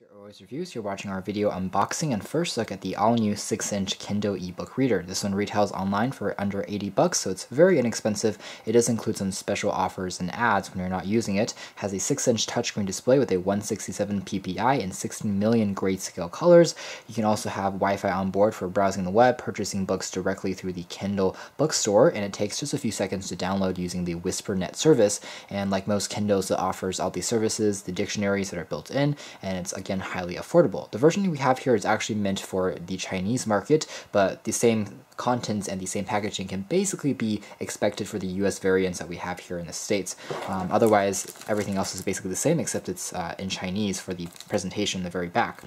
Your Always Reviews. You're watching our video unboxing and first look at the all-new 6-inch Kindle ebook reader. This one retails online for under 80 bucks, so it's very inexpensive. It does include some special offers and ads when you're not using it. It has a 6-inch touchscreen display with a 167 ppi and 16 million grayscale colors. You can also have Wi-Fi on board for browsing the web, purchasing books directly through the Kindle bookstore, and it takes just a few seconds to download using the WhisperNet service. And like most Kindles, it offers all these services, the dictionaries that are built in, and it's again highly affordable. The version we have here is actually meant for the Chinese market, but the same contents and the same packaging can basically be expected for the US variants that we have here in the States. Otherwise, everything else is basically the same, except it's in Chinese for the presentation in the very back.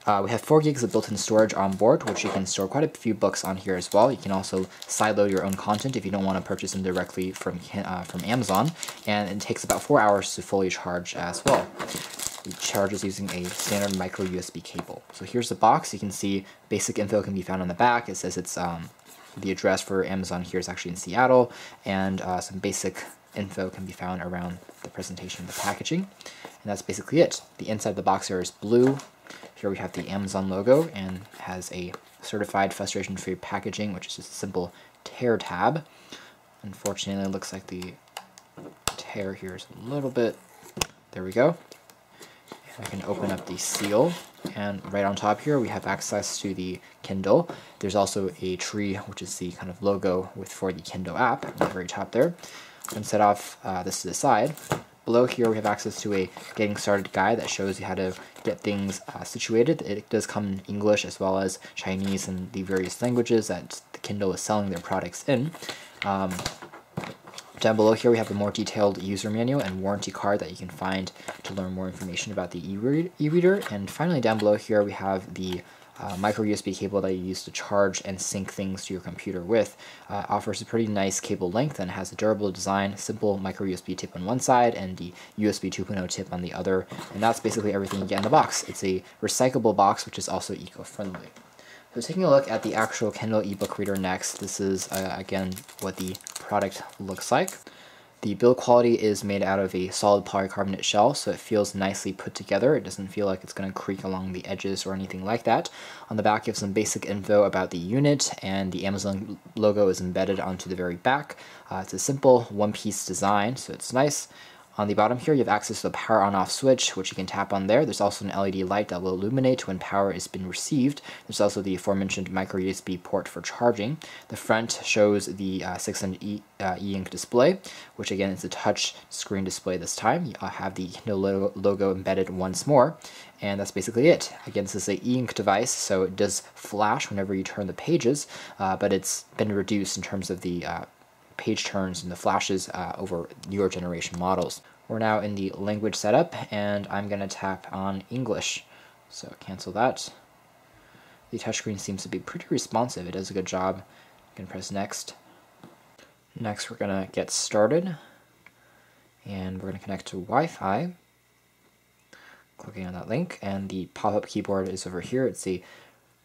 We have 4 gigs of built-in storage on board, which you can store quite a few books on here as well. You can also sideload your own content if you don't want to purchase them directly from Amazon, and it takes about 4 hours to fully charge as well. It charges using a standard micro USB cable. So here's the box. You can see basic info can be found on the back. It says it's the address for Amazon here is actually in Seattle, and some basic info can be found around the presentation of the packaging. And that's basically it. The inside of the box here is blue. Here we have the Amazon logo and has a certified frustration-free packaging, which is just a simple tear tab. Unfortunately, it looks like the tear here is a little bit, there we go. I can open up the seal, and right on top here we have access to the Kindle. There's also a tree, which is the kind of logo for the Kindle app on the very top there. I'm going to set off this to the side. Below here we have access to a getting started guide that shows you how to get things situated. It does come in English as well as Chinese and the various languages that the Kindle is selling their products in. Down below here we have a more detailed user manual and warranty card that you can find to learn more information about the e-reader. And finally down below here we have the micro USB cable that you use to charge and sync things to your computer with. Offers a pretty nice cable length and has a durable design, simple micro USB tip on one side and the USB 2.0 tip on the other. And that's basically everything you get in the box. It's a recyclable box, which is also eco-friendly. So taking a look at the actual Kindle ebook reader next, this is again what the product looks like. The build quality is made out of a solid polycarbonate shell, so it feels nicely put together. It doesn't feel like it's going to creak along the edges or anything like that. On the back you have some basic info about the unit, and the Amazon logo is embedded onto the very back. It's a simple one-piece design, so it's nice. On the bottom here, you have access to the power on-off switch, which you can tap on there. There's also an LED light that will illuminate when power has been received. There's also the aforementioned micro USB port for charging. The front shows the 6-inch e-ink display, which again is a touch screen display this time. You have the Kindle logo embedded once more, and that's basically it. Again, this is an e-ink device, so it does flash whenever you turn the pages, but it's been reduced in terms of the page turns and the flashes over newer generation models. We're now in the language setup, and I'm going to tap on English. So cancel that. The touchscreen seems to be pretty responsive. It does a good job. You can press next. Next we're going to get started, and we're going to connect to Wi-Fi. Clicking on that link, and the pop-up keyboard is over here. It's a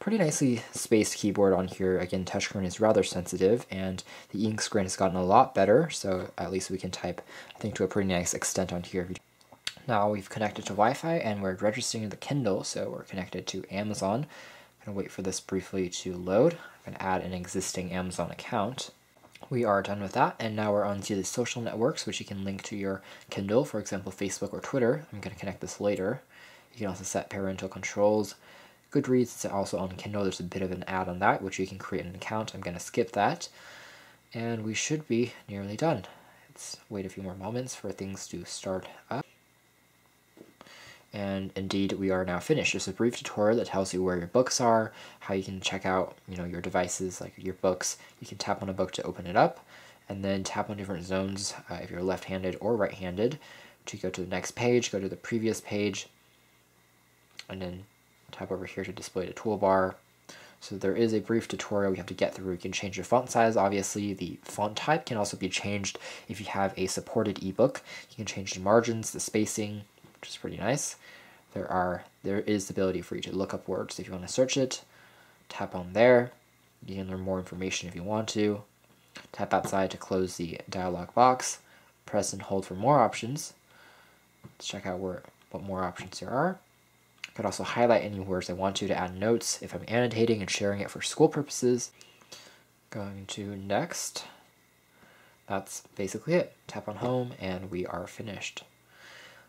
pretty nicely spaced keyboard on here. Again, touchscreen is rather sensitive, and the ink screen has gotten a lot better, so at least we can type, I think, to a pretty nice extent on here. Now we've connected to Wi-Fi, and we're registering the Kindle, so we're connected to Amazon. I'm going to wait for this briefly to load. I'm going to add an existing Amazon account. We are done with that, and now we're on to the social networks, which you can link to your Kindle, for example, Facebook or Twitter. I'm going to connect this later. You can also set parental controls. Goodreads is also on Kindle. There's a bit of an ad on that, which you can create an account. I'm going to skip that, and we should be nearly done. Let's wait a few more moments for things to start up. And indeed, we are now finished. Just a brief tutorial that tells you where your books are, how you can check out, your devices, like your books. You can tap on a book to open it up, and then tap on different zones if you're left-handed or right-handed to go to the next page, go to the previous page, and then tap over here to display the toolbar. So there is a brief tutorial we have to get through. You can change your font size, obviously. The font type can also be changed if you have a supported ebook. You can change the margins, the spacing, which is pretty nice. There is the ability for you to look up words if you want to search it. Tap on there. You can learn more information if you want to. Tap outside to close the dialog box. Press and hold for more options. Let's check out what more options there are. I could also highlight any words I want to add notes if I'm annotating and sharing it for school purposes. Going to next. That's basically it. Tap on home and we are finished.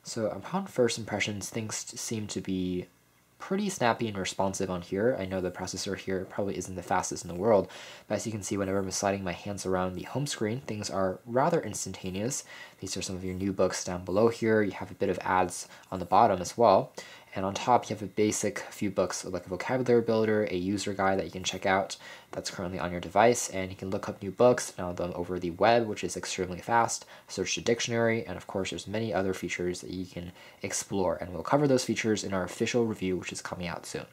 So upon first impressions, things seem to be pretty snappy and responsive on here. I know the processor here probably isn't the fastest in the world, but as you can see, whenever I'm sliding my hands around the home screen, things are rather instantaneous. These are some of your new books down below here. You have a bit of ads on the bottom as well. And on top, you have a basic few books like a vocabulary builder, a user guide that you can check out that's currently on your device, and you can look up new books, download them over the web, which is extremely fast, search the dictionary, and of course there's many other features that you can explore, and we'll cover those features in our official review, which is coming out soon.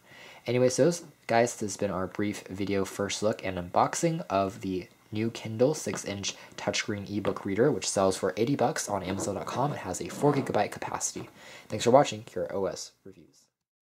Anyways, those guys, this has been our brief video first look and unboxing of the new Kindle 6-inch touchscreen ebook reader, which sells for $80 on Amazon.com. It has a 4 GB capacity. Thanks for watching. Here are OS Reviews.